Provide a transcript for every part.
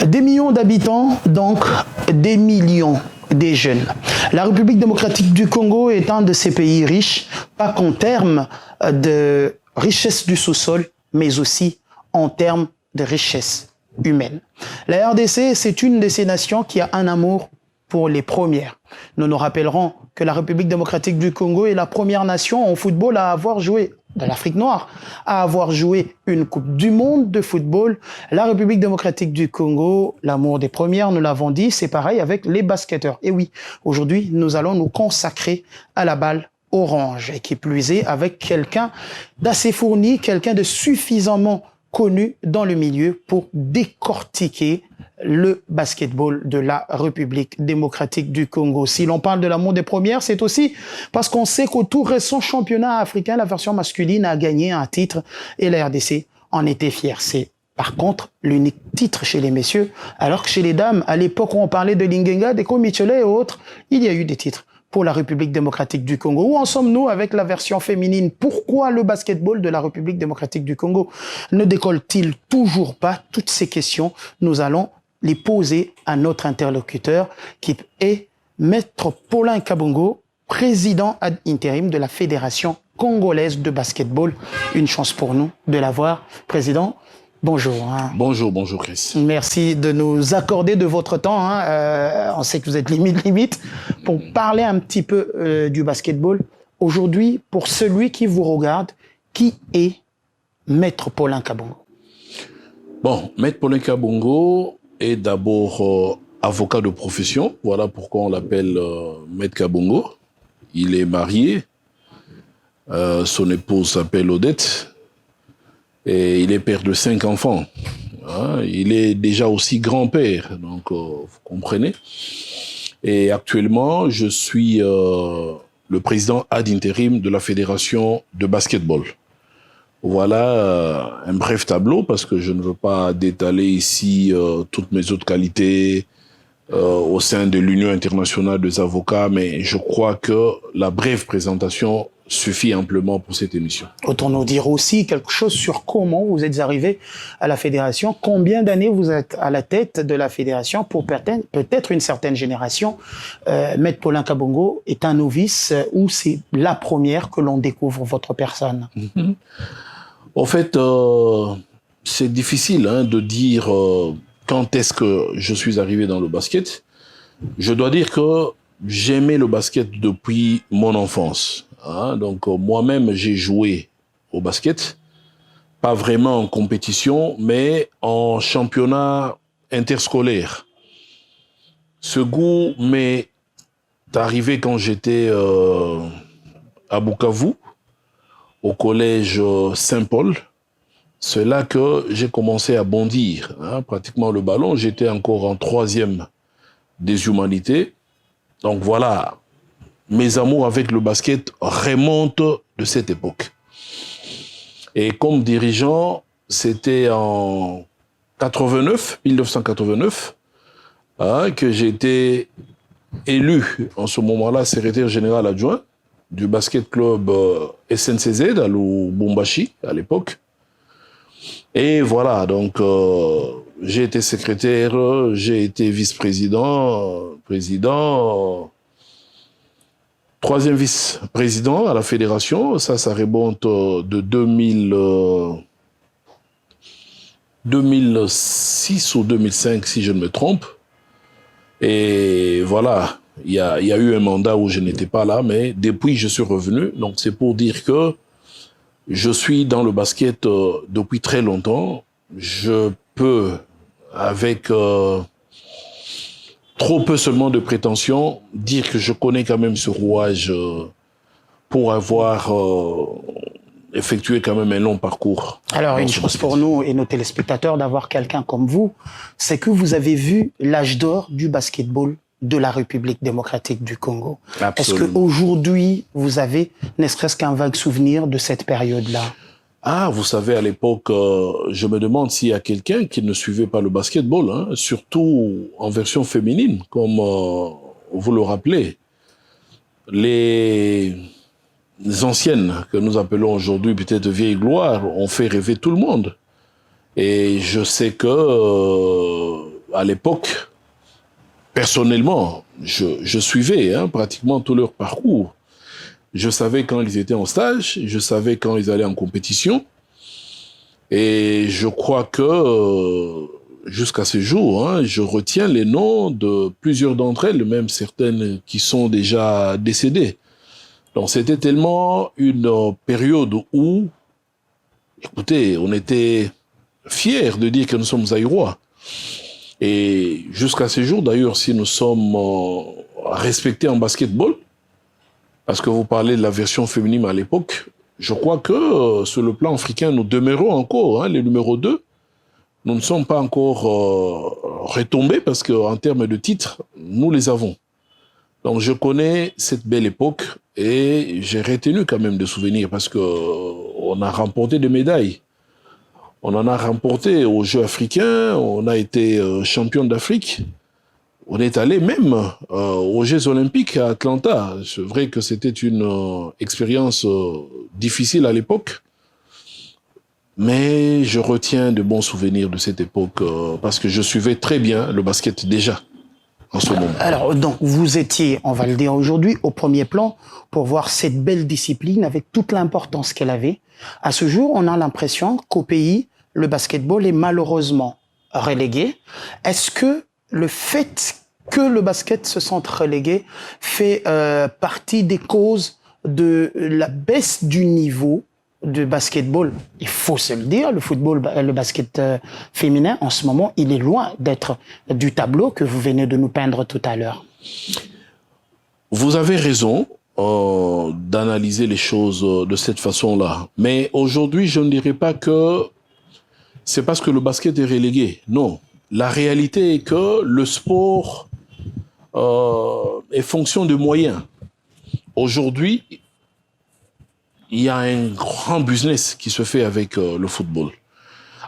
Des millions d'habitants, donc des millions des jeunes. La République démocratique du Congo est un de ces pays riches, pas qu'en termes de richesse du sous-sol, mais aussi en termes de richesse humaine. La RDC, c'est une de ces nations qui a un amour pour les premières. Nous nous rappellerons que la République démocratique du Congo est la première nation en football à avoir joué, de l'Afrique noire, à avoir joué une Coupe du monde de football. La République démocratique du Congo, l'amour des premières, nous l'avons dit, c'est pareil avec les basketteurs. Et oui, aujourd'hui, nous allons nous consacrer à la balle orange, et qui plus est avec quelqu'un d'assez fourni, quelqu'un de suffisamment connu dans le milieu pour décortiquer le basketball de la République démocratique du Congo. Si l'on parle de l'amour des premières, c'est aussi parce qu'on sait qu'au tout récent championnat africain, la version masculine a gagné un titre et la RDC en était fière. C'est par contre l'unique titre chez les messieurs, alors que chez les dames, à l'époque où on parlait de Lingenga, de Michelet et autres, il y a eu des titres pour la République démocratique du Congo. Où en sommes-nous avec la version féminine? Pourquoi le basketball de la République démocratique du Congo ne décolle-t-il toujours pas? Toutes ces questions, nous allons les poser à notre interlocuteur qui est Maître Paulin Kabongo, président ad interim de la Fédération congolaise de basketball. Une chance pour nous de l'avoir. Président, bonjour. Bonjour Chris. Merci de nous accorder de votre temps. On sait que vous êtes limite pour parler un petit peu du basketball. Aujourd'hui, pour celui qui vous regarde, qui est Maître Paulin Kabongo? Bon, Maître Paulin Kabongo est d'abord avocat de profession. Voilà pourquoi on l'appelle Maître Kabongo. Il est marié. Son épouse s'appelle Odette. Et il est père de 5 enfants. Il est déjà aussi grand-père, donc vous comprenez. Et actuellement, je suis le président ad interim de la Fédération de basketball. Voilà un bref tableau, parce que je ne veux pas détaler ici toutes mes autres qualités au sein de l'Union internationale des avocats, mais je crois que la brève présentation suffit amplement pour cette émission. Autant nous dire aussi quelque chose sur comment vous êtes arrivé à la fédération, combien d'années vous êtes à la tête de la fédération pour peut-être une certaine génération. Maître Paulin Kabongo est un novice ou c'est la première que l'on découvre votre personne? En fait, c'est difficile de dire quand est-ce que je suis arrivé dans le basket. Je dois dire que j'aimais le basket depuis mon enfance. Donc moi-même, j'ai joué au basket, pas vraiment en compétition, mais en championnat interscolaire. Ce goût m'est arrivé quand j'étais à Bukavu, au collège Saint-Paul. C'est là que j'ai commencé à bondir, pratiquement le ballon. J'étais encore en 3e des humanités. Donc voilà, mes amours avec le basket remontent de cette époque. Et comme dirigeant, c'était en 1989, que j'ai été élu, en ce moment-là, secrétaire général adjoint du basket club SNCZ à Lubumbashi, à l'époque. Et voilà, donc j'ai été secrétaire, j'ai été vice-président, président, 3e vice-président à la fédération. Ça remonte de 2006 ou 2005, si je ne me trompe. Et voilà, il y a eu un mandat où je n'étais pas là, mais depuis, je suis revenu. Donc, c'est pour dire que je suis dans le basket depuis très longtemps. Je peux, avec trop peu seulement de prétention, dire que je connais quand même ce rouage pour avoir effectué quand même un long parcours. Alors, une chose pour nous et nos téléspectateurs d'avoir quelqu'un comme vous, c'est que vous avez vu l'âge d'or du basketball de la République démocratique du Congo. Absolument. Est-ce qu'aujourd'hui, vous avez, ne serait-ce qu'un vague souvenir de cette période-là? Vous savez, à l'époque, je me demande s'il y a quelqu'un qui ne suivait pas le basketball, surtout en version féminine, comme vous le rappelez. Les anciennes, que nous appelons aujourd'hui peut-être vieilles gloires, ont fait rêver tout le monde. Et je sais que à l'époque, personnellement, je suivais pratiquement tout leur parcours. Je savais quand ils étaient en stage, je savais quand ils allaient en compétition. Et je crois que jusqu'à ce jour, je retiens les noms de plusieurs d'entre elles, même certaines qui sont déjà décédées. Donc c'était tellement une période où, écoutez, on était fiers de dire que nous sommes Zaïrois. Et jusqu'à ce jour, d'ailleurs, si nous sommes respectés en basketball, parce que vous parlez de la version féminine à l'époque, je crois que sur le plan africain, nous demeurons encore les numéros 2. Nous ne sommes pas encore retombés parce qu'en termes de titres, nous les avons. Donc je connais cette belle époque et j'ai retenu quand même des souvenirs parce qu'on a remporté des médailles. On en a remporté aux Jeux africains, on a été champion d'Afrique. On est allé même aux Jeux olympiques à Atlanta. C'est vrai que c'était une expérience difficile à l'époque, mais je retiens de bons souvenirs de cette époque parce que je suivais très bien le basket déjà en ce moment. Alors, donc, vous étiez, on va le dire aujourd'hui, au premier plan pour voir cette belle discipline avec toute l'importance qu'elle avait. À ce jour, on a l'impression qu'au pays, le basketball est malheureusement relégué. Est-ce que le fait que le basket se sente relégué fait partie des causes de la baisse du niveau de basketball? Il faut se le dire, le basket féminin, en ce moment, il est loin d'être du tableau que vous venez de nous peindre tout à l'heure. Vous avez raison d'analyser les choses de cette façon-là. Mais aujourd'hui, je ne dirais pas que c'est parce que le basket est relégué. Non. La réalité est que le sport est fonction de moyens. Aujourd'hui, il y a un grand business qui se fait avec le football.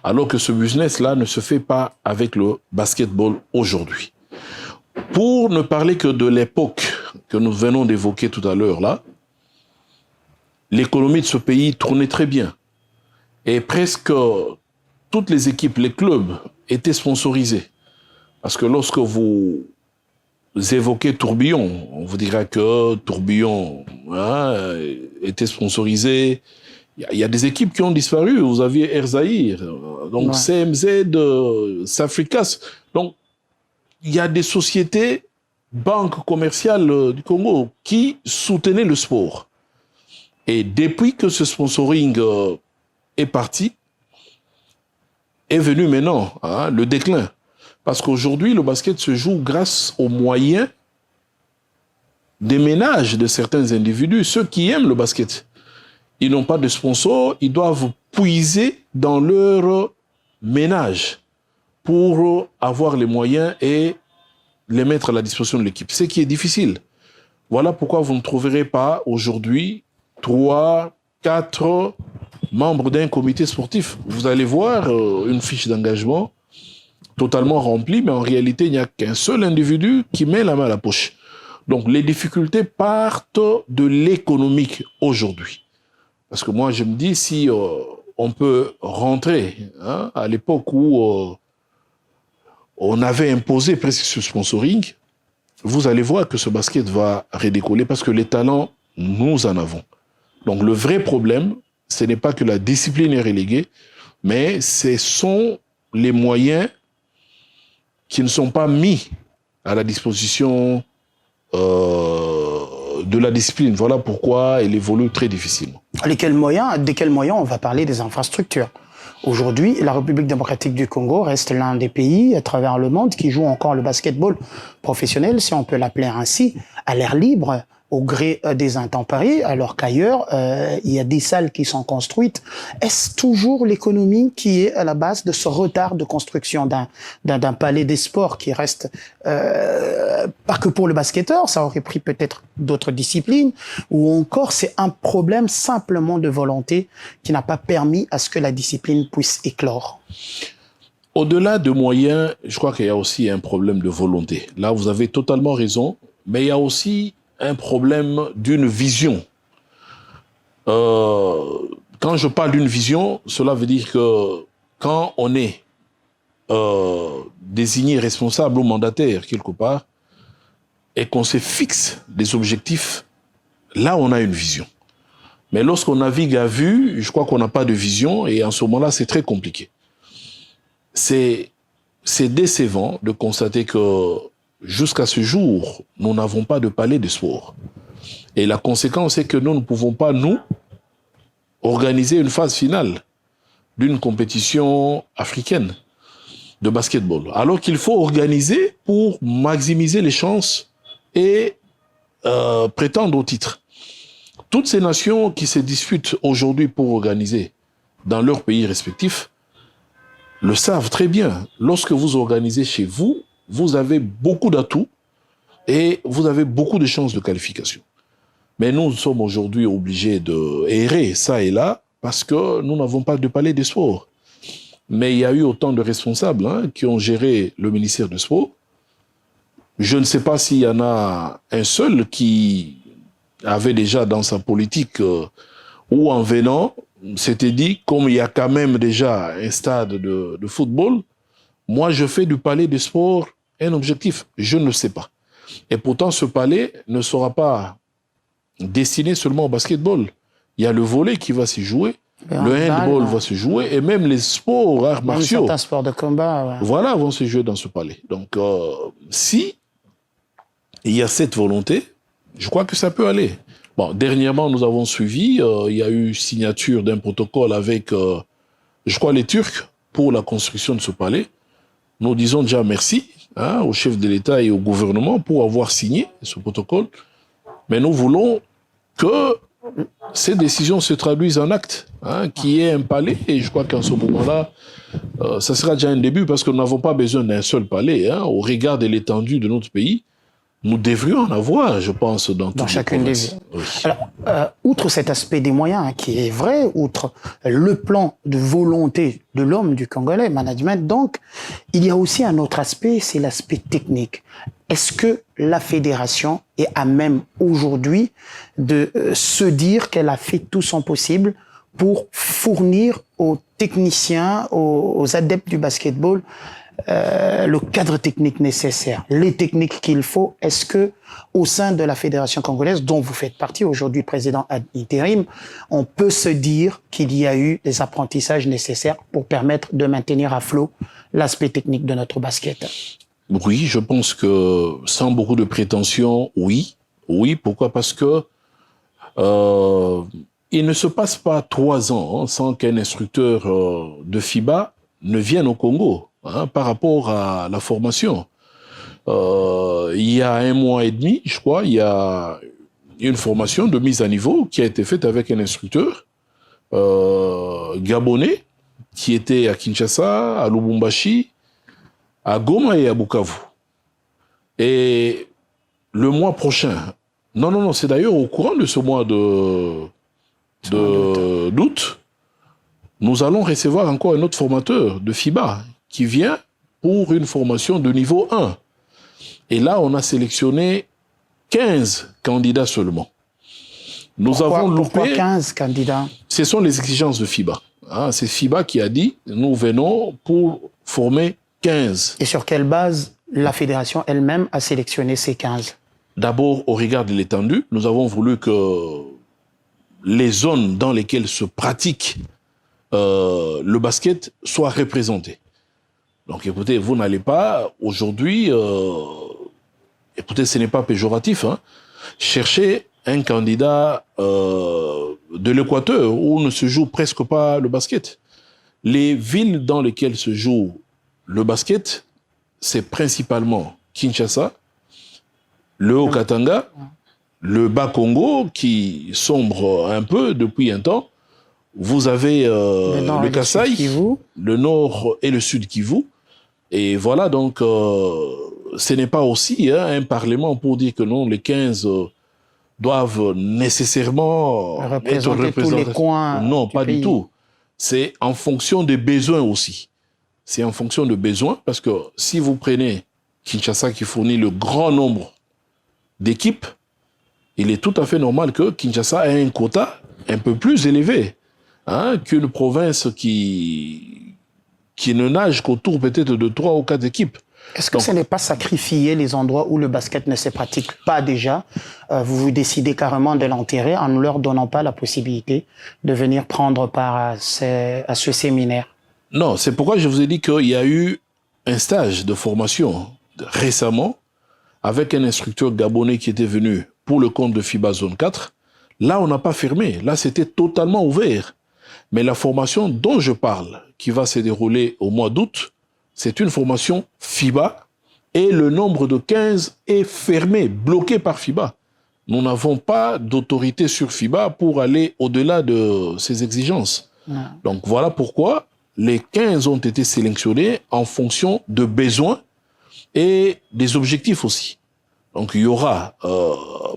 Alors que ce business-là ne se fait pas avec le basketball aujourd'hui. Pour ne parler que de l'époque que nous venons d'évoquer tout à l'heure, là, l'économie de ce pays tournait très bien. Et presque toutes les équipes, les clubs étaient sponsorisés. Parce que lorsque vous évoquez Tourbillon, on vous dira que Tourbillon était sponsorisé. Il y a des équipes qui ont disparu. Vous aviez Air Zahir, donc CMZ, Safricas. Donc, il y a des sociétés, banques commerciales du Congo qui soutenaient le sport. Et depuis que ce sponsoring est parti, est venu maintenant le déclin. Parce qu'aujourd'hui, le basket se joue grâce aux moyens des ménages de certains individus, ceux qui aiment le basket. Ils n'ont pas de sponsors, ils doivent puiser dans leur ménage pour avoir les moyens et les mettre à la disposition de l'équipe. Ce qui est difficile. Voilà pourquoi vous ne trouverez pas aujourd'hui 3, 4 membres d'un comité sportif. Vous allez voir une fiche d'engagement totalement remplie, mais en réalité, il n'y a qu'un seul individu qui met la main à la poche. Donc, les difficultés partent de l'économique aujourd'hui. Parce que moi, je me dis, si on peut rentrer à l'époque où on avait imposé presque ce sponsoring, vous allez voir que ce basket va redécoller parce que les talents, nous en avons. Donc, le vrai problème, ce n'est pas que la discipline est reléguée, mais ce sont les moyens qui ne sont pas mis à la disposition de la discipline. Voilà pourquoi elle évolue très difficilement. De quels moyens on va parler des infrastructures? Aujourd'hui, la République démocratique du Congo reste l'un des pays à travers le monde qui joue encore le basketball professionnel, si on peut l'appeler ainsi, à l'air libre, au gré des intempéries, alors qu'ailleurs, il y a des salles qui sont construites. Est-ce toujours l'économie qui est à la base de ce retard de construction d'un palais des sports qui reste, pas que pour le basketteur, ça aurait pris peut-être d'autres disciplines, ou encore c'est un problème simplement de volonté qui n'a pas permis à ce que la discipline puisse éclore? Au-delà de moyens, je crois qu'il y a aussi un problème de volonté. Là, vous avez totalement raison, mais il y a aussi un problème d'une vision. Quand je parle d'une vision, cela veut dire que quand on est désigné responsable ou mandataire quelque part et qu'on se fixe des objectifs, là on a une vision. Mais lorsqu'on navigue à vue, je crois qu'on n'a pas de vision et en ce moment-là c'est très compliqué. C'est décevant de constater que jusqu'à ce jour, nous n'avons pas de palais de sport. Et la conséquence est que nous ne pouvons pas, nous, organiser une phase finale d'une compétition africaine de basketball. Alors qu'il faut organiser pour maximiser les chances et prétendre au titre. Toutes ces nations qui se disputent aujourd'hui pour organiser dans leurs pays respectifs le savent très bien. Lorsque vous organisez chez vous, vous avez beaucoup d'atouts et vous avez beaucoup de chances de qualification. Mais nous sommes aujourd'hui obligés de errer ça et là parce que nous n'avons pas de palais de sport. Mais il y a eu autant de responsables qui ont géré le ministère du Sport. Je ne sais pas s'il y en a un seul qui avait déjà dans sa politique ou en venant, s'était dit, comme il y a quand même déjà un stade de football, moi je fais du palais de sport un objectif. Je ne le sais pas. Et pourtant ce palais ne sera pas destiné seulement au basketball. Il y a le volley qui va s'y jouer, le handball va se jouer, et même les sports, arts martiaux. Certains sports de combat. Ouais. Voilà, vont se jouer dans ce palais. Donc, si il y a cette volonté, je crois que ça peut aller. Bon, dernièrement, nous avons suivi, il y a eu signature d'un protocole avec, je crois, les Turcs pour la construction de ce palais. Nous disons déjà merci au chef de l'État et au gouvernement pour avoir signé ce protocole. Mais nous voulons que ces décisions se traduisent en actes, qu'il y ait un palais. Et je crois qu'en ce moment-là, ça sera déjà un début parce que nous n'avons pas besoin d'un seul palais. Au regard de l'étendue de notre pays, nous devrions en avoir, je pense, dans chacune des villes. Oui. Alors, outre cet aspect des moyens, qui est vrai, outre le plan de volonté de l'homme du Congolais, management, donc, il y a aussi un autre aspect, c'est l'aspect technique. Est-ce que la fédération est à même aujourd'hui de se dire qu'elle a fait tout son possible pour fournir aux techniciens, aux adeptes du basketball, le cadre technique nécessaire, les techniques qu'il faut? Est-ce que au sein de la fédération congolaise, dont vous faites partie aujourd'hui, président ad interim, on peut se dire qu'il y a eu des apprentissages nécessaires pour permettre de maintenir à flot l'aspect technique de notre basket? Oui, je pense que sans beaucoup de prétention, oui. Oui, pourquoi? Parce que il ne se passe pas 3 ans sans qu'un instructeur de FIBA ne vienne au Congo par rapport à la formation. Il y a 1 mois et demi, je crois, il y a une formation de mise à niveau qui a été faite avec un instructeur gabonais qui était à Kinshasa, à Lubumbashi, à Goma et à Bukavu. Et le mois prochain, non, c'est d'ailleurs au courant de ce mois d'août, nous allons recevoir encore un autre formateur de FIBA qui vient pour une formation de niveau 1. Et là, on a sélectionné 15 candidats seulement. Pourquoi 15 candidats? Ce sont les exigences de FIBA. C'est FIBA qui a dit, nous venons pour former 15. Et sur quelle base la fédération elle-même a sélectionné ces 15? D'abord, au regard de l'étendue, nous avons voulu que les zones dans lesquelles se pratique le basket soient représentées. Donc écoutez, vous n'allez pas aujourd'hui, écoutez, ce n'est pas péjoratif, chercher un candidat de l'Équateur où ne se joue presque pas le basket. Les villes dans lesquelles se joue le basket, c'est principalement Kinshasa, le Haut-Katanga, le Bas-Congo qui sombre un peu depuis un temps. Vous avez le Kasaï, le Nord et le Sud Kivu. Et voilà, donc, ce n'est pas aussi un parlement pour dire que non, les 15 doivent nécessairement être représentés. Tous les coins non, pas pays. du tout. C'est en fonction des besoins aussi. C'est en fonction de besoins, parce que si vous prenez Kinshasa qui fournit le grand nombre d'équipes, il est tout à fait normal que Kinshasa ait un quota un peu plus élevé qu'une province qui qui ne nage qu'autour peut-être de 3 ou 4 équipes. Est-ce que ce n'est pas sacrifier les endroits où le basket ne se pratique pas déjà? Vous décidez carrément de l'enterrer en ne leur donnant pas la possibilité de venir prendre part à ce séminaire? Non, c'est pourquoi je vous ai dit qu'il y a eu un stage de formation récemment avec un instructeur gabonais qui était venu pour le compte de FIBA Zone 4. Là, on n'a pas fermé. Là, c'était totalement ouvert. Mais la formation dont je parle, qui va se dérouler au mois d'août, c'est une formation FIBA et le nombre de 15 est fermé, bloqué par FIBA. Nous n'avons pas d'autorité sur FIBA pour aller au-delà de ces exigences. Non. Donc voilà pourquoi les 15 ont été sélectionnés en fonction de besoins et des objectifs aussi. Donc il y aura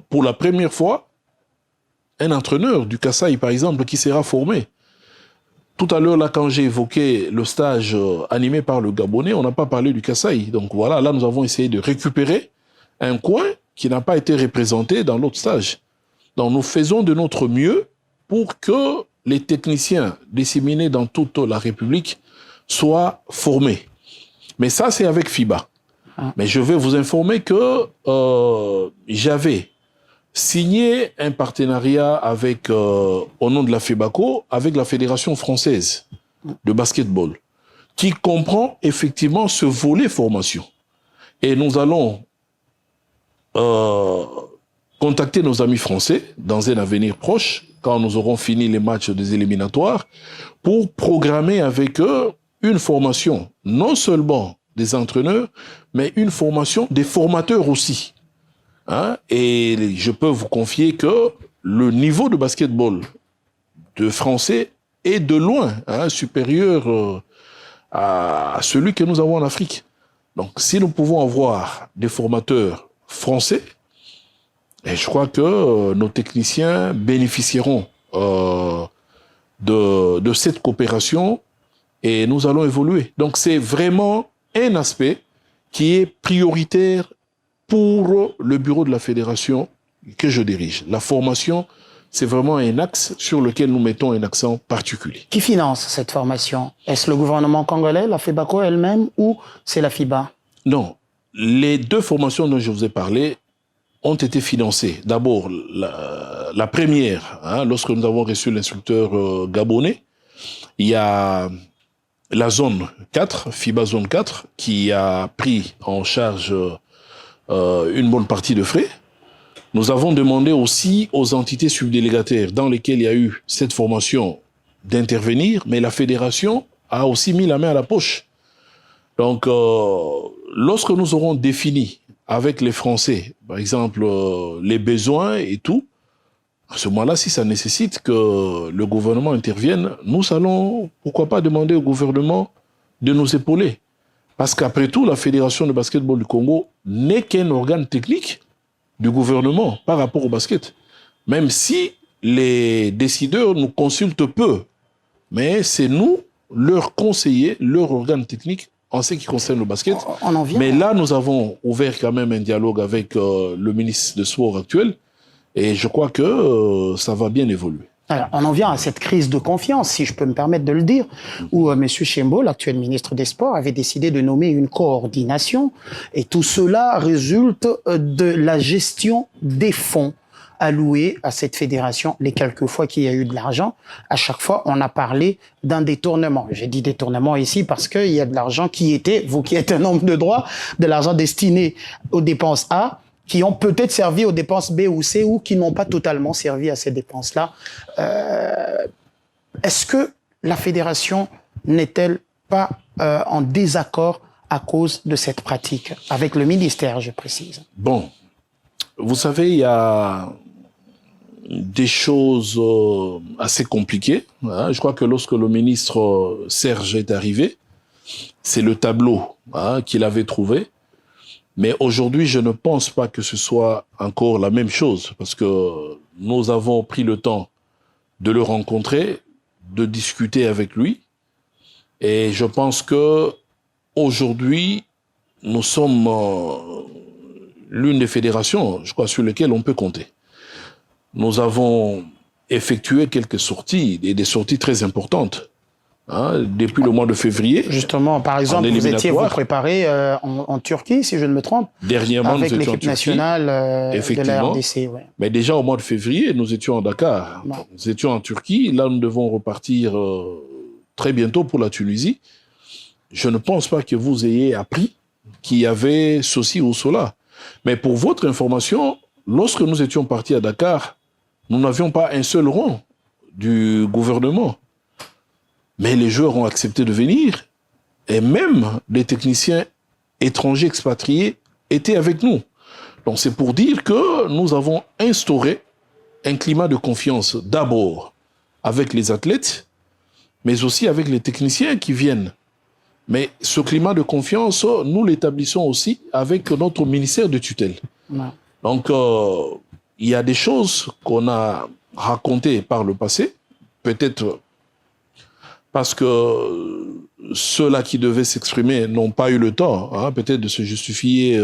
pour la première fois un entraîneur du Kasaï par exemple qui sera formé. Tout à l'heure, là, quand j'ai évoqué le stage animé par le Gabonais, on n'a pas parlé du Kasaï. Donc voilà, là, nous avons essayé de récupérer un coin qui n'a pas été représenté dans l'autre stage. Donc nous faisons de notre mieux pour que les techniciens disséminés dans toute la République soient formés. Mais ça, c'est avec FIBA. Mais je vais vous informer que j'avais signé un partenariat avec, au nom de la FEBACO, avec la Fédération française de basketball, qui comprend effectivement ce volet formation. Et nous allons contacter nos amis français dans un avenir proche, quand nous aurons fini les matchs des éliminatoires, pour programmer avec eux une formation, non seulement des entraîneurs, mais une formation des formateurs aussi. Hein? Et je peux vous confier que le niveau de basketball de français est de loin supérieur à celui que nous avons en Afrique. Donc si nous pouvons avoir des formateurs français, et je crois que nos techniciens bénéficieront de cette coopération et nous allons évoluer. Donc c'est vraiment un aspect qui est prioritaire pour le bureau de la fédération que je dirige. La formation, c'est vraiment un axe sur lequel nous mettons un accent particulier. Qui finance cette formation? Est-ce le gouvernement congolais, la FEBACO elle-même, ou c'est la FIBA? Non. Les 2 formations dont je vous ai parlé ont été financées. D'abord, la première, lorsque nous avons reçu l'instructeur gabonais, il y a la zone 4, FIBA zone 4, qui a pris en charge une bonne partie de frais. Nous avons demandé aussi aux entités subdélégataires dans lesquelles il y a eu cette formation d'intervenir, mais la fédération a aussi mis la main à la poche. Donc, lorsque nous aurons défini avec les Français, par exemple, les besoins et tout, à ce moment-là, si ça nécessite que le gouvernement intervienne, nous allons, pourquoi pas, demander au gouvernement de nous épauler. Parce qu'après tout, la Fédération de basketball du Congo n'est qu'un organe technique du gouvernement par rapport au basket. Même si les décideurs nous consultent peu, mais c'est nous, leurs conseillers, leur organe technique en ce qui concerne le basket. On en vient. Mais là, nous avons ouvert quand même un dialogue avec le ministre de Sport actuel et je crois que ça va bien évoluer. Alors, on en vient à cette crise de confiance, si je peux me permettre de le dire, où M. Chembo, l'actuel ministre des Sports, avait décidé de nommer une coordination. Et tout cela résulte de la gestion des fonds alloués à cette fédération. Les quelques fois qu'il y a eu de l'argent, à chaque fois, on a parlé d'un détournement. J'ai dit détournement ici parce qu'il y a de l'argent qui était, vous qui êtes un homme de droit, de l'argent destiné aux dépenses A, qui ont peut-être servi aux dépenses B ou C ou qui n'ont pas totalement servi à ces dépenses-là. Est-ce que la fédération n'est-elle pas en désaccord à cause de cette pratique, avec le ministère, je précise? Bon, vous savez, il y a des choses assez compliquées. Je crois que lorsque le ministre Serge est arrivé, c'est le tableau qu'il avait trouvé. Mais aujourd'hui, je ne pense pas que ce soit encore la même chose, parce que nous avons pris le temps de le rencontrer, de discuter avec lui, et je pense que aujourd'hui, nous sommes l'une des fédérations, je crois, sur lesquelles on peut compter. Nous avons effectué quelques sorties, et des sorties très importantes. hein, depuis le mois de février. Justement, par exemple, vous étiez vous préparé en Turquie, si je ne me trompe. Dernièrement, avec nous étions en l'équipe nationale de la RDC. Ouais. Mais déjà au mois de février, nous étions à Dakar. Ouais. Nous étions en Turquie. Là, nous devons repartir très bientôt pour la Tunisie. Je ne pense pas que vous ayez appris qu'il y avait ceci ou cela. Mais pour votre information, lorsque nous étions partis à Dakar, nous n'avions pas un seul rond du gouvernement. Mais les joueurs ont accepté de venir. Et même les techniciens étrangers expatriés étaient avec nous. Donc c'est pour dire que nous avons instauré un climat de confiance d'abord avec les athlètes, mais aussi avec les techniciens qui viennent. Mais ce climat de confiance, nous l'établissons aussi avec notre ministère de tutelle. Ouais. Donc il y a des choses qu'on a racontées par le passé, peut-être parce que ceux-là qui devaient s'exprimer n'ont pas eu le temps, hein, peut-être de se justifier.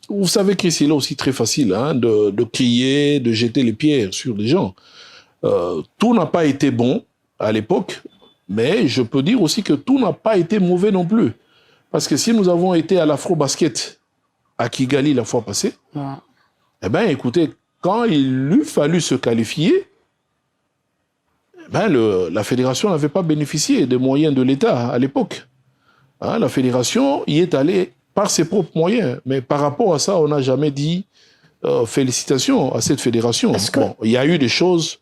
Vous savez que c'est là aussi très facile, hein, de crier, de jeter les pierres sur les gens. Tout n'a pas été bon à l'époque, mais je peux dire aussi que tout n'a pas été mauvais non plus. Parce que si nous avons été à l'Afro-Basket à Kigali la fois passée, eh bien, écoutez, quand il eût fallu se qualifier, la fédération n'avait pas bénéficié des moyens de l'État à l'époque. Hein, la fédération y est allée par ses propres moyens. Mais par rapport à ça, on n'a jamais dit félicitations à cette fédération. Bon, il y a eu des choses,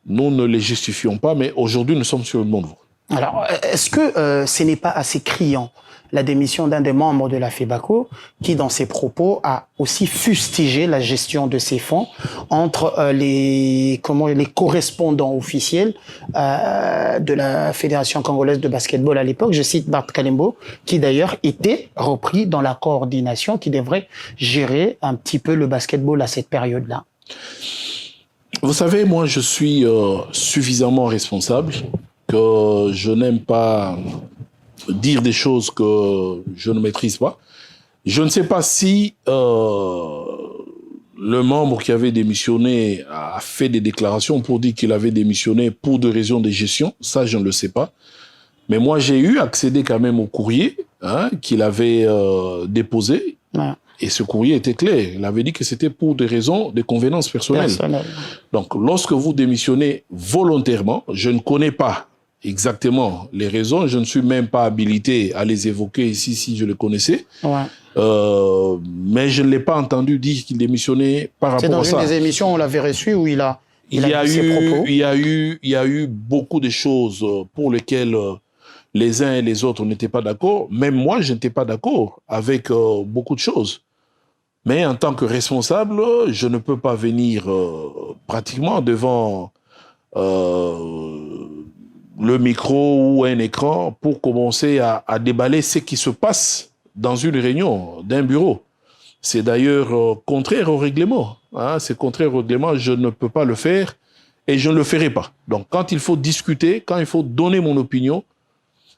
nous ne les justifions pas, mais aujourd'hui, nous sommes sur le bon voie. Alors, est-ce que ce n'est pas assez criant, la démission d'un des membres de la FEBACO, qui, dans ses propos, a aussi fustigé la gestion de ces fonds entre les correspondants officiels de la Fédération congolaise de basketball à l'époque. Je cite Bart Kalembo, qui d'ailleurs était repris dans la coordination qui devrait gérer un petit peu le basketball à cette période-là. Vous savez, moi, je suis suffisamment responsable que je n'aime pas dire des choses que je ne maîtrise pas. Je ne sais pas si le membre qui avait démissionné a fait des déclarations pour dire qu'il avait démissionné pour des raisons de gestion. Ça, je ne le sais pas. Mais moi, j'ai eu accédé quand même au courrier qu'il avait déposé. Ouais. Et ce courrier était clair. Il avait dit que c'était pour des raisons de convenance personnelle. Donc, lorsque vous démissionnez volontairement, je ne connais pas exactement les raisons. Je ne suis même pas habilité à les évoquer ici si je les connaissais. Ouais. Mais je ne l'ai pas entendu dire qu'il démissionnait par rapport à ça. C'est dans une des émissions, on l'avait reçu, où il a dit ses propos. Il y a eu beaucoup de choses pour lesquelles les uns et les autres n'étaient pas d'accord. Même moi, je n'étais pas d'accord avec beaucoup de choses. Mais en tant que responsable, je ne peux pas venir pratiquement devant le micro ou un écran pour commencer à déballer ce qui se passe dans une réunion d'un bureau. C'est d'ailleurs contraire au règlement. Hein, c'est contraire au règlement, je ne peux pas le faire et je ne le ferai pas. Donc quand il faut discuter, quand il faut donner mon opinion,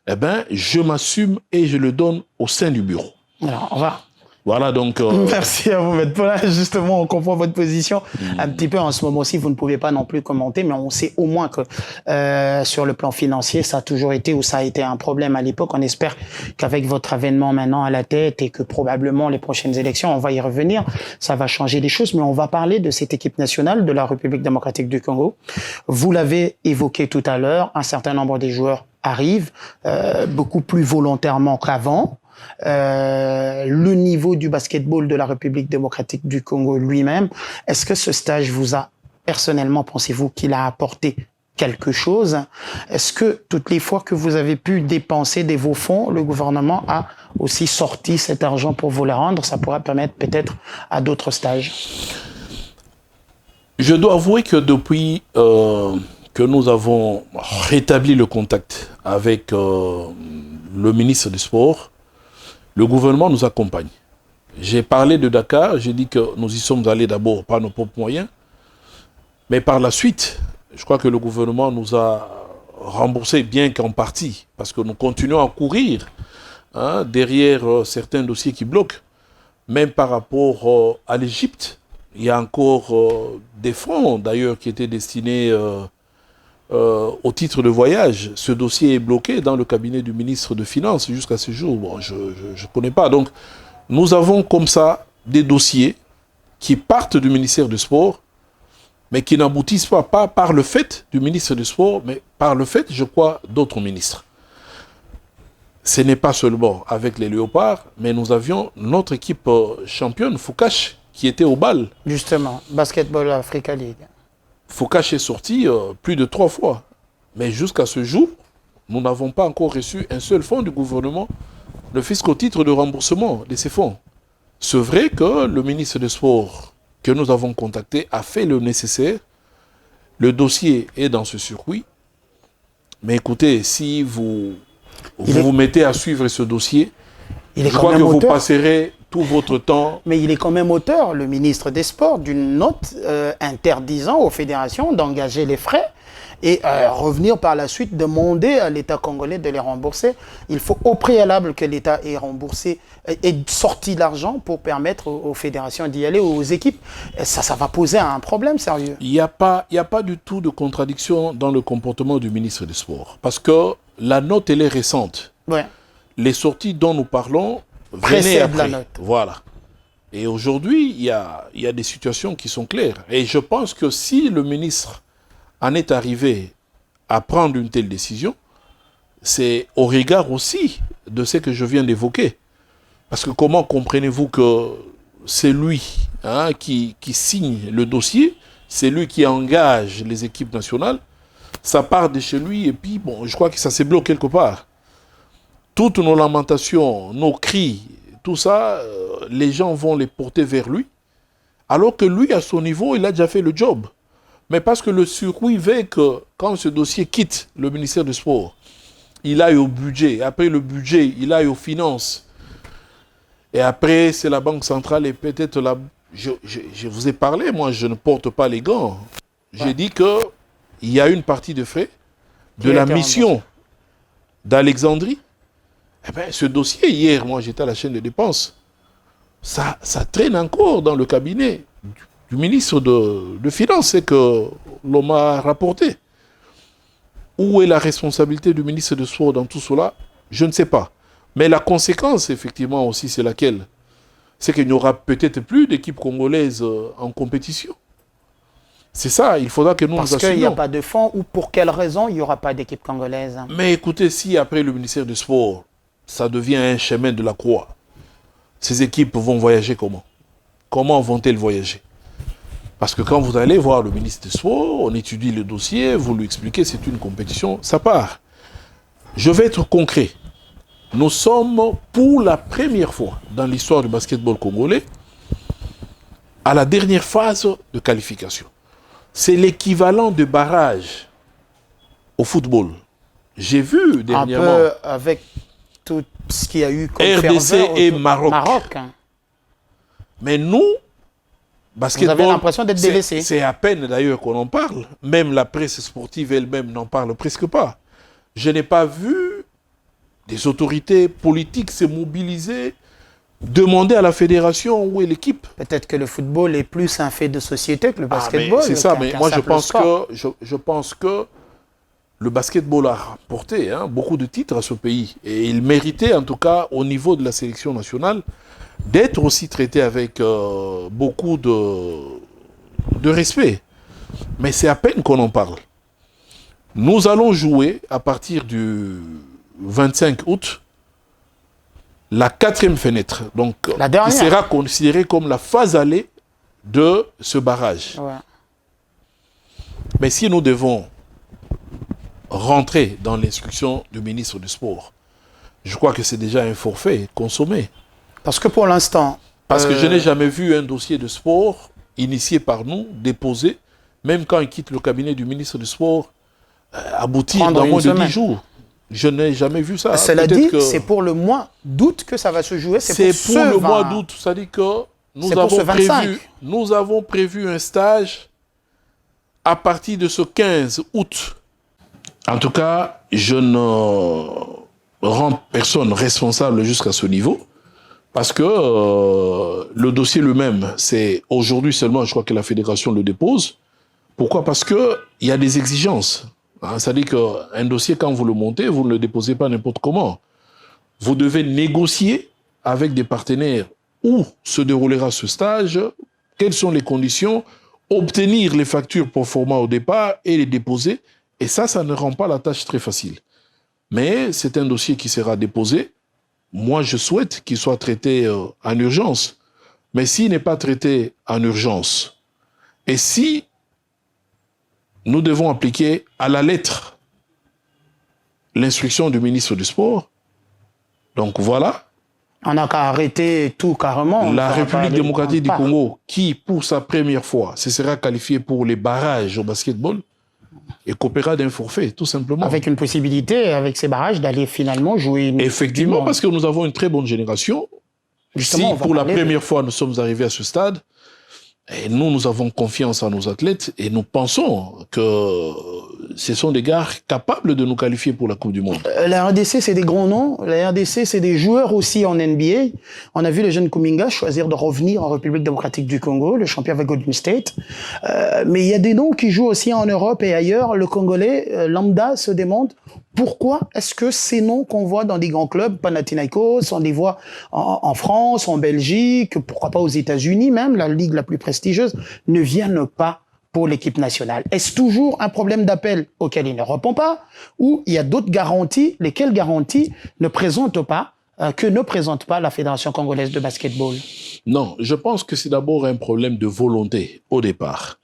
eh ben, je m'assume et je le donne au sein du bureau. Alors, on va... Voilà, donc... Merci à vous, Maître Paula. Justement, on comprend votre position. Un petit peu en ce moment-ci, vous ne pouvez pas non plus commenter, mais on sait au moins que sur le plan financier, ça a toujours été ou ça a été un problème à l'époque. On espère qu'avec votre avènement maintenant à la tête et que probablement les prochaines élections, on va y revenir, ça va changer les choses. Mais on va parler de cette équipe nationale de la République démocratique du Congo. Vous l'avez évoqué tout à l'heure, un certain nombre des joueurs arrivent, beaucoup plus volontairement qu'avant. Le niveau du basketball de la République démocratique du Congo lui-même, est-ce que ce stage vous a personnellement, pensez-vous qu'il a apporté quelque chose? Est-ce que toutes les fois que vous avez pu dépenser de vos fonds, le gouvernement a aussi sorti cet argent pour vous le rendre? Ça pourrait permettre peut-être à d'autres stages. Je dois avouer que depuis que nous avons rétabli le contact avec le ministre du Sport, le gouvernement nous accompagne. J'ai parlé de Dakar, j'ai dit que nous y sommes allés d'abord par nos propres moyens, mais par la suite, je crois que le gouvernement nous a remboursé bien qu'en partie, parce que nous continuons à courir derrière certains dossiers qui bloquent. Même par rapport à l'Égypte, il y a encore des fonds d'ailleurs qui étaient destinés au titre de voyage. Ce dossier est bloqué dans le cabinet du ministre de Finances jusqu'à ce jour. Bon, je ne connais pas. Donc, nous avons comme ça des dossiers qui partent du ministère du Sport, mais qui n'aboutissent pas par le fait du ministre du Sport, mais par le fait, je crois, d'autres ministres. Ce n'est pas seulement avec les Léopards, mais nous avions notre équipe championne, Foucache, qui était au bal. Justement, Basketball Africa League. Foucache est sorti plus de 3 fois. Mais jusqu'à ce jour, nous n'avons pas encore reçu un seul fonds du gouvernement, le fisc au titre de remboursement de ces fonds. C'est vrai que le ministre des Sports que nous avons contacté a fait le nécessaire. Le dossier est dans ce circuit. Mais écoutez, si vous vous mettez à suivre ce dossier, je crois que vous passerez tout votre temps. Mais il est quand même auteur, le ministre des Sports, d'une note interdisant aux fédérations d'engager les frais et revenir par la suite demander à l'État congolais de les rembourser. Il faut au préalable que l'État ait remboursé, ait sorti l'argent pour permettre aux fédérations d'y aller, aux équipes. Et ça va poser un problème sérieux. Il n'y a pas du tout de contradiction dans le comportement du ministre des Sports. Parce que la note, elle est récente. Ouais. Les sorties dont nous parlons venaient après. La note. Voilà. Et aujourd'hui, il y a des situations qui sont claires. Et je pense que si le ministre en est arrivé à prendre une telle décision, c'est au regard aussi de ce que je viens d'évoquer. Parce que comment comprenez-vous que c'est lui qui signe le dossier, c'est lui qui engage les équipes nationales, ça part de chez lui et puis, bon, je crois que ça s'est bloqué quelque part. Toutes nos lamentations, nos cris, tout ça, les gens vont les porter vers lui, alors que lui, à son niveau, il a déjà fait le job. Mais parce que le circuit veut que, quand ce dossier quitte le ministère du Sport, il aille au budget. Après le budget, il aille aux finances. Et après, c'est la Banque centrale et peut-être la... Je vous ai parlé, moi, je ne porte pas les gants. J'ai dit qu'il y a une partie de frais de la mission d'Alexandrie. Eh bien, ce dossier, hier, moi, j'étais à la chaîne de dépenses. Ça traîne encore dans le cabinet du ministre de Finances, c'est que l'on m'a rapporté. Où est la responsabilité du ministre de Sport dans tout cela? Je ne sais pas. Mais la conséquence, effectivement, aussi, c'est laquelle? C'est qu'il n'y aura peut-être plus d'équipe congolaise en compétition. C'est ça, il faudra que nous nous assumions. Parce qu'il n'y a pas de fonds, ou pour quelle raison il n'y aura pas d'équipe congolaise? Mais écoutez, si après le ministère du Sport, ça devient un chemin de la croix, ces équipes vont voyager comment? Comment vont-elles voyager? Parce que quand vous allez voir le ministre des Sports, on étudie le dossier, vous lui expliquez, c'est une compétition, ça part. Je vais être concret. Nous sommes, pour la première fois dans l'histoire du basketball congolais, à la dernière phase de qualification. C'est l'équivalent de barrage au football. J'ai vu dernièrement... Un peu avec tout ce qu'il y a eu comme RDC et Maroc. Hein. Mais nous, basketball, vous avez l'impression d'être délaissé. C'est à peine d'ailleurs qu'on en parle. Même la presse sportive elle-même n'en parle presque pas. Je n'ai pas vu des autorités politiques se mobiliser, demander à la fédération où est l'équipe. Peut-être que le football est plus un fait de société que le basketball. C'est ça, mais moi je pense que le basketball a rapporté beaucoup de titres à ce pays. Et il méritait, en tout cas, au niveau de la sélection nationale, d'être aussi traité avec beaucoup de respect. Mais c'est à peine qu'on en parle. Nous allons jouer, à partir du 25 août, la 4e fenêtre. Donc, qui sera considérée comme la phase allée de ce barrage. Ouais. Mais si nous devons rentrer dans l'instruction du ministre du Sport, je crois que c'est déjà un forfait consommé. Parce que pour l'instant... Parce que je n'ai jamais vu un dossier de sport initié par nous, déposé, même quand il quitte le cabinet du ministre du Sport, aboutir dans moins de 10 jours. Je n'ai jamais vu ça. Cela dit, c'est pour le mois d'août que ça va se jouer. C'est pour le mois d'août. C'est-à-dire que nous avons prévu un stage à partir de ce 15 août. En tout cas, je ne rends personne responsable jusqu'à ce niveau. Parce que le dossier lui-même, c'est aujourd'hui seulement, je crois que la fédération le dépose. Pourquoi? Parce qu'il y a des exigences. Hein, c'est-à-dire qu'un dossier, quand vous le montez, vous ne le déposez pas n'importe comment. Vous devez négocier avec des partenaires où se déroulera ce stage, quelles sont les conditions, obtenir les factures pour format au départ et les déposer. Et ça ne rend pas la tâche très facile. Mais c'est un dossier qui sera déposé. Moi, je souhaite qu'il soit traité en urgence. Mais s'il n'est pas traité en urgence, et si nous devons appliquer à la lettre l'instruction du ministre du Sport, donc voilà. On n'a qu'à arrêter tout carrément. La République démocratique du Congo, qui pour sa première fois se sera qualifiée pour les barrages au basketball, et coopérera d'un forfait, tout simplement. Avec une possibilité, avec ces barrages, d'aller finalement jouer... Effectivement, parce que nous avons une très bonne génération. Justement, si pour la première fois nous sommes arrivés à ce stade, et nous avons confiance en nos athlètes et nous pensons que ce sont des gars capables de nous qualifier pour la Coupe du Monde. La RDC, c'est des grands noms. La RDC, c'est des joueurs aussi en NBA. On a vu le jeune Kuminga choisir de revenir en République démocratique du Congo, le champion avec Golden State. Mais il y a des noms qui jouent aussi en Europe et ailleurs. Le Congolais lambda se demande pourquoi est-ce que ces noms qu'on voit dans des grands clubs, Panathinaikos, on les voit en France, en Belgique, pourquoi pas aux États-Unis même, la ligue la plus prestigieuse, ne viennent pas pour l'équipe nationale. Est-ce toujours un problème d'appel auquel il ne répond pas, ou il y a d'autres garanties, lesquelles garanties ne présente pas la Fédération congolaise de basketball? Non, je pense que c'est d'abord un problème de volonté au départ.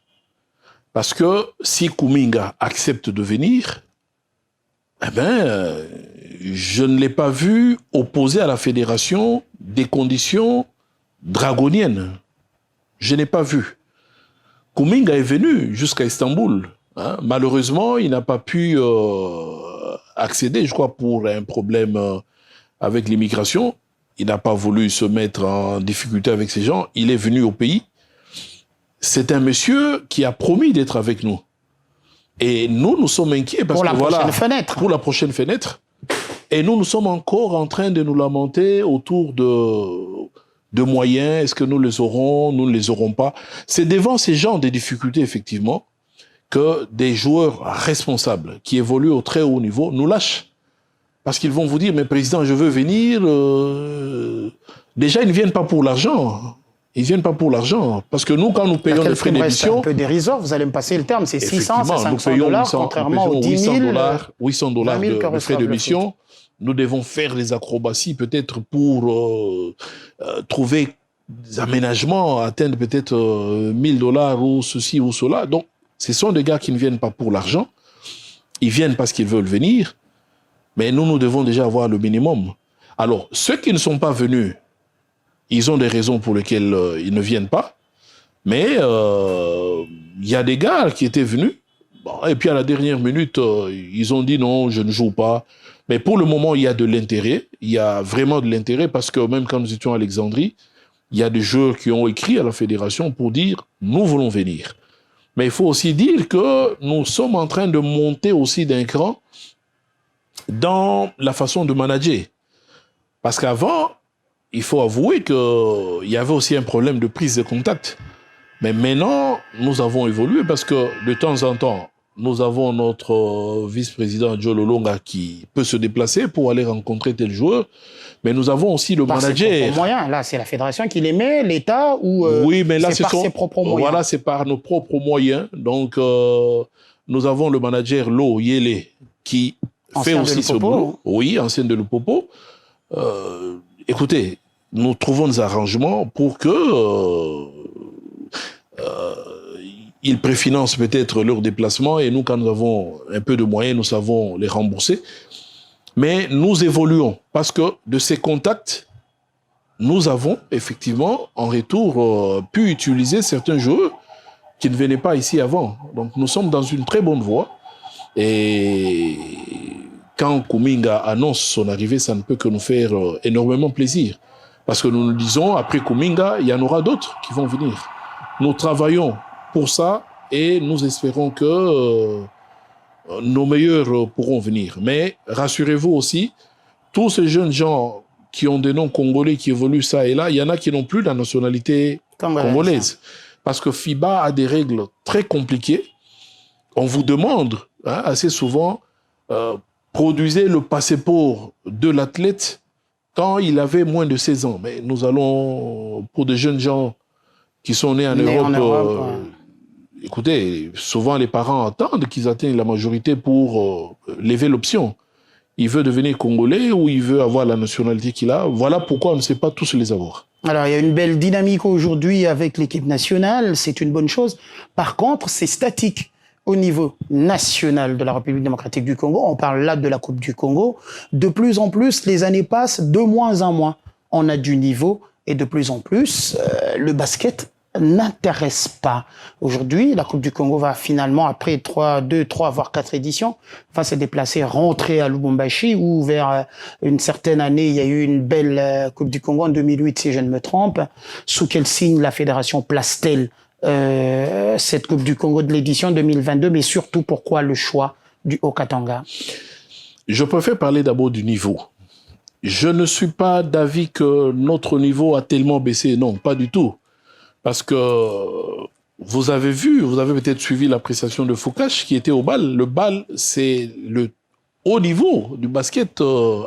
Parce que si Kuminga accepte de venir, eh ben, je ne l'ai pas vu opposer à la fédération des conditions dragoniennes. Je n'ai pas vu. Kuminga est venu jusqu'à Istanbul. Hein. Malheureusement, il n'a pas pu accéder, je crois, pour un problème avec l'immigration. Il n'a pas voulu se mettre en difficulté avec ces gens. Il est venu au pays. C'est un monsieur qui a promis d'être avec nous. Et nous sommes inquiets parce que voilà, pour la prochaine fenêtre. Et nous sommes encore en train de nous lamenter autour de moyens. Est-ce que nous les aurons? Nous ne les aurons pas. C'est devant ces genres de difficultés, effectivement, que des joueurs responsables qui évoluent au très haut niveau nous lâchent. Parce qu'ils vont vous dire, mais président, je veux venir. Déjà, ils ne viennent pas pour l'argent. Ils ne viennent pas pour l'argent. Parce que nous, quand nous payons les frais d'émission... C'est un peu dérisoire, vous allez me passer le terme, c'est 600, c'est 500 $, contrairement aux 10 000... 800 $ de frais d'émission. Nous devons faire des acrobaties peut-être pour trouver des aménagements, atteindre peut-être 1 000 $ ou ceci ou cela. Donc, ce sont des gars qui ne viennent pas pour l'argent. Ils viennent parce qu'ils veulent venir. Mais nous devons déjà avoir le minimum. Alors, ceux qui ne sont pas venus, ils ont des raisons pour lesquelles ils ne viennent pas. Mais il y a des gars qui étaient venus. Bon, et puis à la dernière minute, ils ont dit non, je ne joue pas. Mais pour le moment, il y a de l'intérêt. Il y a vraiment de l'intérêt parce que même quand nous étions à Alexandrie, il y a des joueurs qui ont écrit à la fédération pour dire nous voulons venir. Mais il faut aussi dire que nous sommes en train de monter aussi d'un cran dans la façon de manager. Parce qu'avant, il faut avouer qu'il y avait aussi un problème de prise de contact. Mais maintenant, nous avons évolué parce que de temps en temps, nous avons notre vice-président Joe Lolonga qui peut se déplacer pour aller rencontrer tel joueur. Mais nous avons aussi le manager. Moyens. Là, c'est la fédération qui les met, l'État, ou oui, mais là, c'est par ses propres moyens? Voilà, c'est par nos propres moyens. Donc, nous avons le manager Lo Yele qui fait aussi ce boulot. Oui, ancien de Lupopo. Écoutez, nous trouvons des arrangements pour que ils préfinancent peut-être leur déplacement et nous, quand nous avons un peu de moyens, nous savons les rembourser. Mais nous évoluons parce que de ces contacts, nous avons effectivement en retour pu utiliser certains joueurs qui ne venaient pas ici avant. Donc nous sommes dans une très bonne voie et quand Kuminga annonce son arrivée, ça ne peut que nous faire énormément plaisir. Parce que nous nous disons, après Kuminga, il y en aura d'autres qui vont venir. Nous travaillons pour ça et nous espérons que nos meilleurs pourront venir. Mais rassurez-vous aussi, tous ces jeunes gens qui ont des noms congolais, qui évoluent ça et là, il y en a qui n'ont plus la nationalité congolaise. Parce que FIBA a des règles très compliquées. On vous demande assez souvent, produisait le passeport de l'athlète quand il avait moins de 16 ans. Mais nous allons, pour des jeunes gens qui sont nés en Europe, écoutez, souvent les parents attendent qu'ils atteignent la majorité pour lever l'option. Il veut devenir Congolais ou il veut avoir la nationalité qu'il a. Voilà pourquoi on ne sait pas tous les avoir. Alors, il y a une belle dynamique aujourd'hui avec l'équipe nationale, c'est une bonne chose. Par contre, c'est statique au niveau national de la République démocratique du Congo. On parle là de la Coupe du Congo. De plus en plus, les années passent, de moins en moins. On a du niveau et de plus en plus, le basket n'intéresse pas. Aujourd'hui, la Coupe du Congo va finalement, après 2, 3, voire 4 éditions, se déplacer, rentrer à Lubumbashi, où vers une certaine année, il y a eu une belle Coupe du Congo en 2008, si je ne me trompe. Sous quel signe la fédération place-t-elle cette Coupe du Congo de l'édition 2022, mais surtout pourquoi le choix du Haut-Katanga? Je préfère parler d'abord du niveau. Je ne suis pas d'avis que notre niveau a tellement baissé. Non, pas du tout. Parce que vous avez peut-être suivi l'appréciation de Foucache qui était au BAL. Le BAL, c'est le haut niveau du basket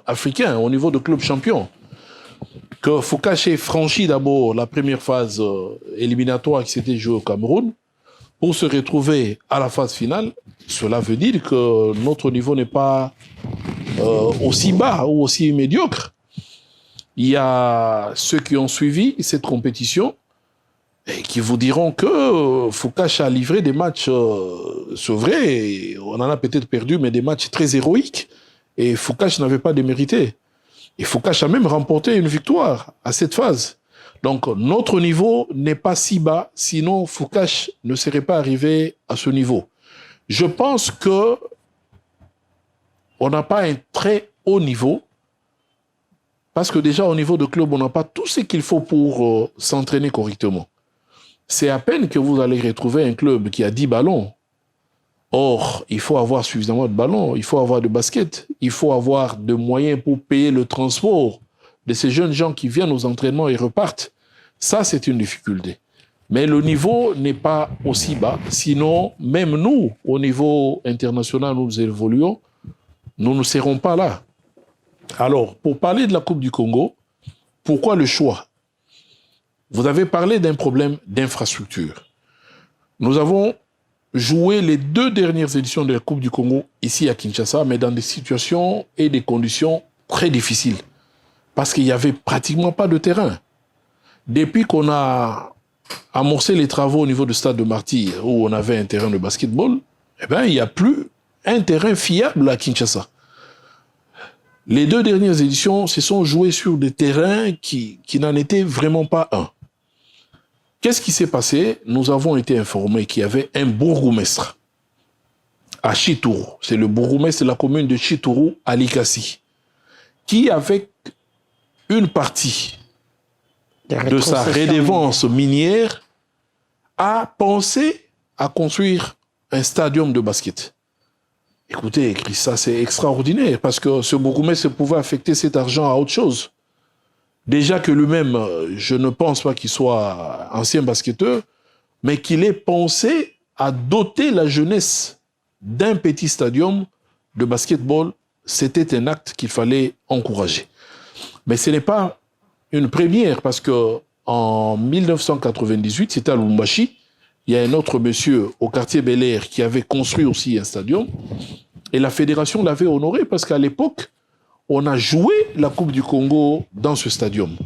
africain, au niveau de club champion. Que Foucache ait franchi d'abord la première phase éliminatoire qui s'était jouée au Cameroun pour se retrouver à la phase finale, cela veut dire que notre niveau n'est pas aussi bas ou aussi médiocre. Il y a ceux qui ont suivi cette compétition et qui vous diront que Foucache a livré des matchs, c'est vrai, on en a peut-être perdu, mais des matchs très héroïques. Et Foucache n'avait pas démérité. Et Foucache a même remporté une victoire à cette phase. Donc notre niveau n'est pas si bas, sinon Foucache ne serait pas arrivé à ce niveau. Je pense que on n'a pas un très haut niveau, parce que déjà au niveau de club, on n'a pas tout ce qu'il faut pour s'entraîner correctement. C'est à peine que vous allez retrouver un club qui a 10 ballons. Or, il faut avoir suffisamment de ballons, il faut avoir de baskets, il faut avoir de moyens pour payer le transport de ces jeunes gens qui viennent aux entraînements et repartent. Ça, c'est une difficulté. Mais le niveau n'est pas aussi bas. Sinon, même nous, au niveau international, nous évoluons, nous ne serons pas là. Alors, pour parler de la Coupe du Congo, pourquoi le choix? Vous avez parlé d'un problème d'infrastructure. Nous avons joué les 2 dernières éditions de la Coupe du Congo ici à Kinshasa, mais dans des situations et des conditions très difficiles. Parce qu'il n'y avait pratiquement pas de terrain. Depuis qu'on a amorcé les travaux au niveau du stade de Martyr, où on avait un terrain de basketball, eh ben, il n'y a plus un terrain fiable à Kinshasa. Les 2 dernières éditions se sont jouées sur des terrains qui n'en étaient vraiment pas un. Qu'est-ce qui s'est passé? Nous avons été informés qu'il y avait un bourgmestre à Chitourou. C'est le bourgmestre de la commune de Chitourou à Likasi, qui, avec une partie de sa redevance minière, a pensé à construire un stadium de basket. Écoutez, ça c'est extraordinaire, parce que ce bourgmestre pouvait affecter cet argent à autre chose. Déjà que lui-même, je ne pense pas qu'il soit ancien basketteur, mais qu'il ait pensé à doter la jeunesse d'un petit stadium de basketball, c'était un acte qu'il fallait encourager. Mais ce n'est pas une première, parce que en 1998, c'était à Lubumbashi, il y a un autre monsieur au quartier Bel Air qui avait construit aussi un stadium, et la fédération l'avait honoré, parce qu'à l'époque, on a joué la Coupe du Congo dans ce stadium.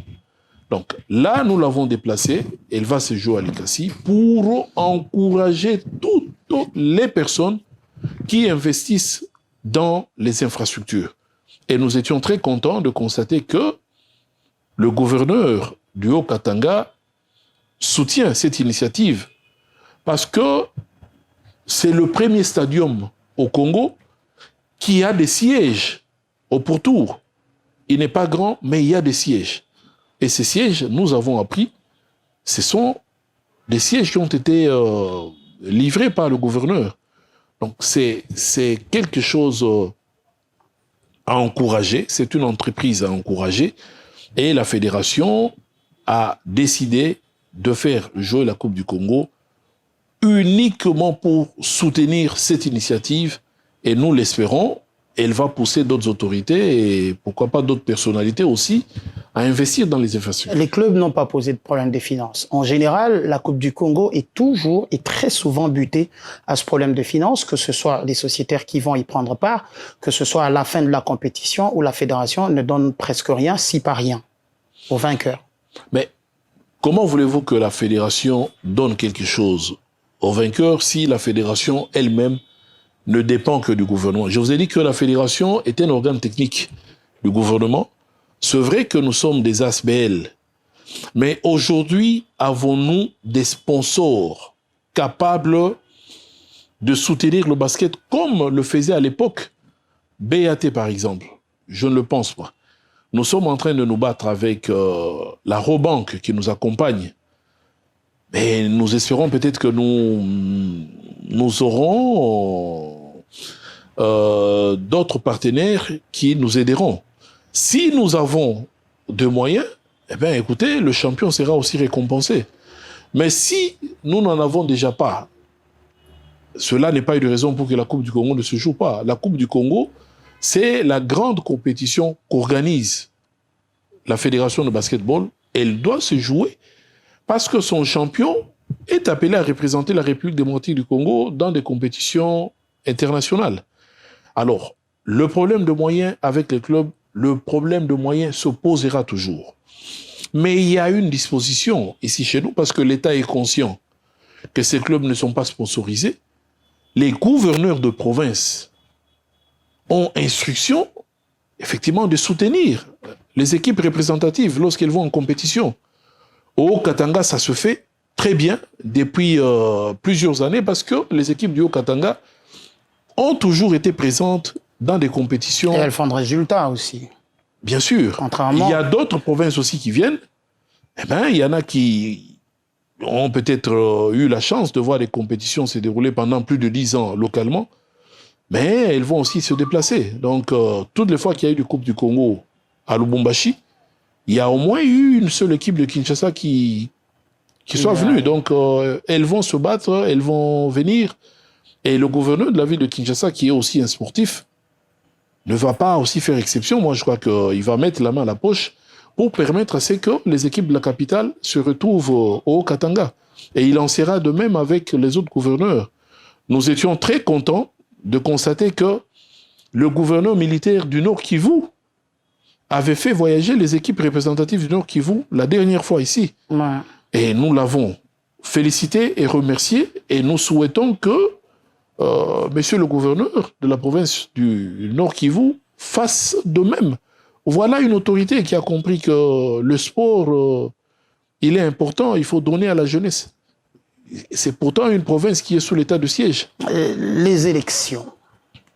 Donc là, nous l'avons déplacé, elle va se jouer à Likasi, pour encourager toutes les personnes qui investissent dans les infrastructures. Et nous étions très contents de constater que le gouverneur du Haut-Katanga soutient cette initiative, parce que c'est le premier stadium au Congo qui a des sièges au pourtour. Il n'est pas grand, mais il y a des sièges. Et ces sièges, nous avons appris, ce sont des sièges qui ont été livrés par le gouverneur. Donc c'est quelque chose à encourager, c'est une entreprise à encourager, et la fédération a décidé de faire jouer la Coupe du Congo uniquement pour soutenir cette initiative Et nous l'espérons, elle va pousser d'autres autorités et pourquoi pas d'autres personnalités aussi à investir dans les infrastructures. Les clubs n'ont pas posé de problème de finances. En général, la Coupe du Congo est toujours et très souvent butée à ce problème de finances, que ce soit les sociétaires qui vont y prendre part, que ce soit à la fin de la compétition où la fédération ne donne presque rien, si pas rien, aux vainqueurs. Mais comment voulez-vous que la fédération donne quelque chose aux vainqueurs si la fédération elle-même ne dépend que du gouvernement? Je vous ai dit que la fédération est un organe technique du gouvernement. C'est vrai que nous sommes des ASBL, mais aujourd'hui, avons-nous des sponsors capables de soutenir le basket comme le faisait à l'époque BAT par exemple? Je ne le pense pas. Nous sommes en train de nous battre avec la Robank qui nous accompagne. Mais nous espérons peut-être que nous aurons d'autres partenaires qui nous aideront. Si nous avons de moyens, eh bien, écoutez, le champion sera aussi récompensé. Mais si nous n'en avons déjà pas, cela n'est pas une raison pour que la Coupe du Congo ne se joue pas. La Coupe du Congo, c'est la grande compétition qu'organise la Fédération de basketball. Elle doit se jouer parce que son champion est appelé à représenter la République démocratique du Congo dans des compétitions internationales. Alors, le problème de moyens avec les clubs, le problème de moyens se posera toujours. Mais il y a une disposition ici chez nous, parce que l'État est conscient que ces clubs ne sont pas sponsorisés. Les gouverneurs de province ont instruction, effectivement, de soutenir les équipes représentatives lorsqu'elles vont en compétition. Au Haut-Katanga, ça se fait très bien depuis plusieurs années parce que les équipes du Haut-Katanga ont toujours été présentes dans des compétitions. Et elles font des résultats aussi. Bien sûr. Contrairement... Il y a d'autres provinces aussi qui viennent. Eh bien, il y en a qui ont peut-être eu la chance de voir les compétitions se dérouler pendant plus de 10 ans localement. Mais elles vont aussi se déplacer. Donc, toutes les fois qu'il y a eu une Coupe du Congo à Lubumbashi, il y a au moins eu une seule équipe de Kinshasa qui soit venue. Donc, elles vont se battre, elles vont venir. Et le gouverneur de la ville de Kinshasa, qui est aussi un sportif, ne va pas aussi faire exception. Moi, je crois qu'il va mettre la main à la poche pour permettre à ce que les équipes de la capitale se retrouvent au Haut-Katanga. Et il en sera de même avec les autres gouverneurs. Nous étions très contents de constater que le gouverneur militaire du Nord Kivu avait fait voyager les équipes représentatives du Nord Kivu la dernière fois ici. Ouais. Et nous l'avons félicité et remercié. Et nous souhaitons que monsieur le gouverneur de la province du Nord Kivu fasse de même. Voilà une autorité qui a compris que le sport, il est important, il faut donner à la jeunesse. C'est pourtant une province qui est sous l'état de siège. Les élections,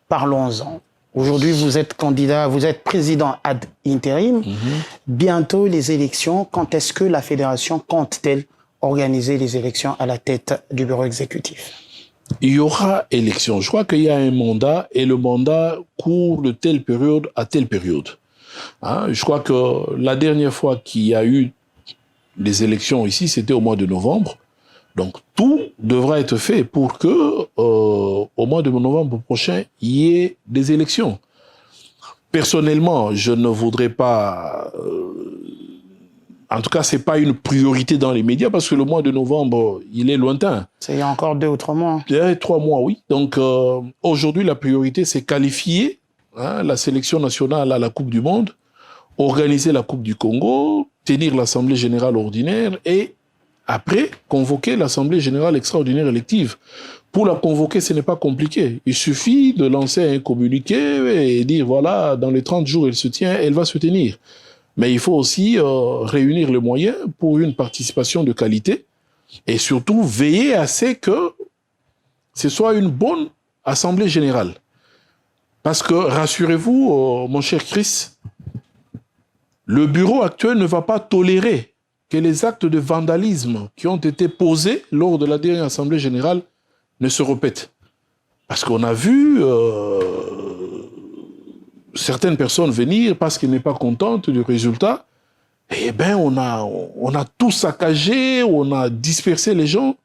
parlons-en. Aujourd'hui, vous êtes candidat, vous êtes président ad interim. Bientôt les élections. Quand est-ce que la fédération compte-t-elle organiser les élections à la tête du bureau exécutif? Il y aura élection. Je crois qu'il y a un mandat et le mandat court de telle période à telle période. Hein? Je crois que la dernière fois qu'il y a eu les élections ici, c'était au mois de novembre. Donc tout devra être fait pour que au mois de novembre prochain, il y ait des élections. Personnellement, je ne voudrais pas... en tout cas, ce n'est pas une priorité dans les médias parce que le mois de novembre, il est lointain. C'est il y a encore 2 ou 3 mois. Il y a 3 mois, oui. Donc aujourd'hui, la priorité, c'est qualifier la sélection nationale à la Coupe du Monde, organiser la Coupe du Congo, tenir l'Assemblée générale ordinaire et après, convoquer l'Assemblée générale extraordinaire élective. Pour la convoquer, ce n'est pas compliqué. Il suffit de lancer un communiqué et dire, voilà, dans les 30 jours, elle se tient, elle va se tenir. Mais il faut aussi réunir les moyens pour une participation de qualité et surtout veiller à ce que ce soit une bonne Assemblée générale. Parce que, rassurez-vous, mon cher Chris, le bureau actuel ne va pas tolérer que les actes de vandalisme qui ont été posés lors de la dernière Assemblée générale ne se répètent. Parce qu'on a vu certaines personnes venir parce qu'elles n'est pas contentes du résultat. Eh bien, on a tout saccagé, on a dispersé les gens.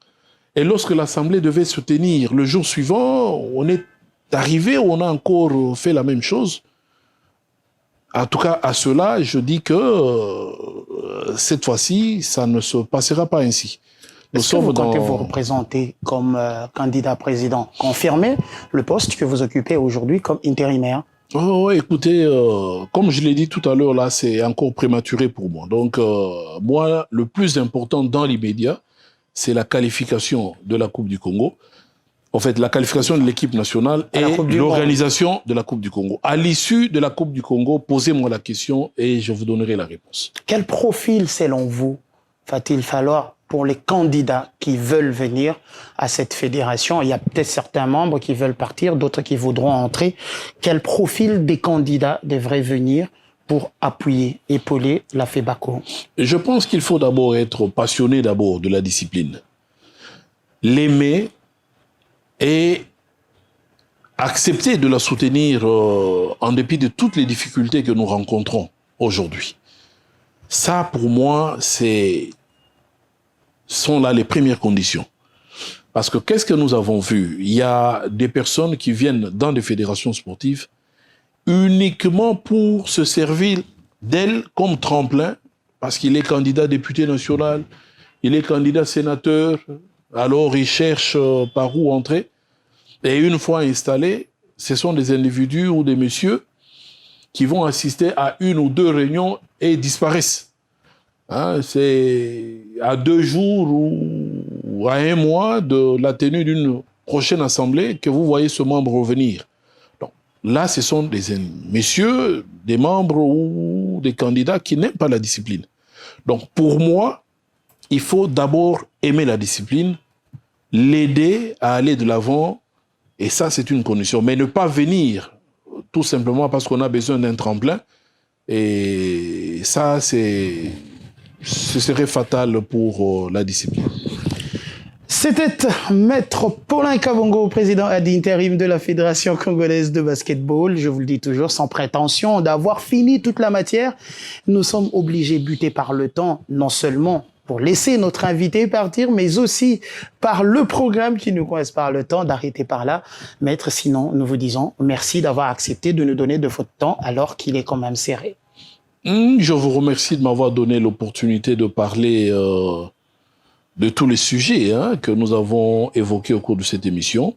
Et lorsque l'Assemblée devait se tenir le jour suivant, on est arrivé, on a encore fait la même chose. En tout cas, à cela, je dis que cette fois-ci, ça ne se passera pas ainsi. Est-ce que vous comptez vous représenter comme candidat président? Confirmer le poste que vous occupez aujourd'hui comme intérimaire? Oh, écoutez, comme je l'ai dit tout à l'heure, là, c'est encore prématuré pour moi. Donc, moi, le plus important dans l'immédiat, c'est la qualification de la Coupe du Congo. En fait, la qualification de l'équipe nationale et l'organisation de la Coupe du Congo. À l'issue de la Coupe du Congo, posez-moi la question et je vous donnerai la réponse. Quel profil, selon vous, va-t-il falloir pour les candidats qui veulent venir à cette fédération? Il y a peut-être certains membres qui veulent partir, d'autres qui voudront entrer. Quel profil des candidats devrait venir pour appuyer, épauler la FEBACO? Je pense qu'il faut d'abord être passionné d'abord de la discipline. L'aimer et accepter de la soutenir en dépit de toutes les difficultés que nous rencontrons aujourd'hui. Ça, pour moi, sont là les premières conditions. Parce que qu'est-ce que nous avons vu? Il y a des personnes qui viennent dans des fédérations sportives uniquement pour se servir d'elles comme tremplin, parce qu'il est candidat député national, il est candidat sénateur, alors il cherche par où entrer. Et une fois installés, ce sont des individus ou des messieurs qui vont assister à une ou deux réunions et disparaissent. Hein, c'est à 2 jours ou à 1 mois de la tenue d'une prochaine assemblée que vous voyez ce membre revenir. Donc, là, ce sont des messieurs, des membres ou des candidats qui n'aiment pas la discipline. Donc, pour moi, il faut d'abord aimer la discipline, l'aider à aller de l'avant, et ça, c'est une condition. Mais ne pas venir tout simplement parce qu'on a besoin d'un tremplin, et ça, ce serait fatal pour la discipline. C'était Maître Paulin Kabongo, président ad intérim de la Fédération congolaise de basketball. Je vous le dis toujours, sans prétention d'avoir fini toute la matière. Nous sommes obligés, butés par le temps, non seulement pour laisser notre invité partir, mais aussi par le programme qui nous coince par le temps, d'arrêter par là. Maître, sinon, nous vous disons merci d'avoir accepté de nous donner de votre temps alors qu'il est quand même serré. Je vous remercie de m'avoir donné l'opportunité de parler de tous les sujets que nous avons évoqués au cours de cette émission.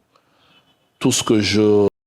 Tout ce que je